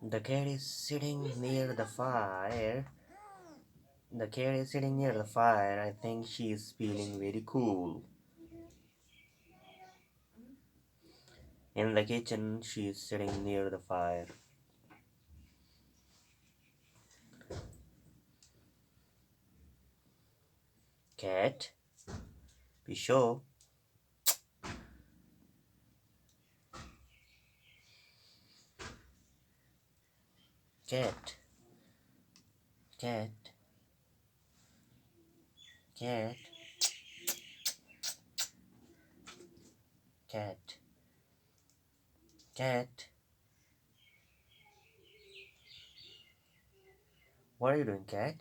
The cat is sitting near the fire. The cat is sitting near the fire. I think she is feeling very cool. In the kitchen, she is sitting near the fire. Cat, be sure. Cat, cat, cat, cat, cat. What are you doing, cat?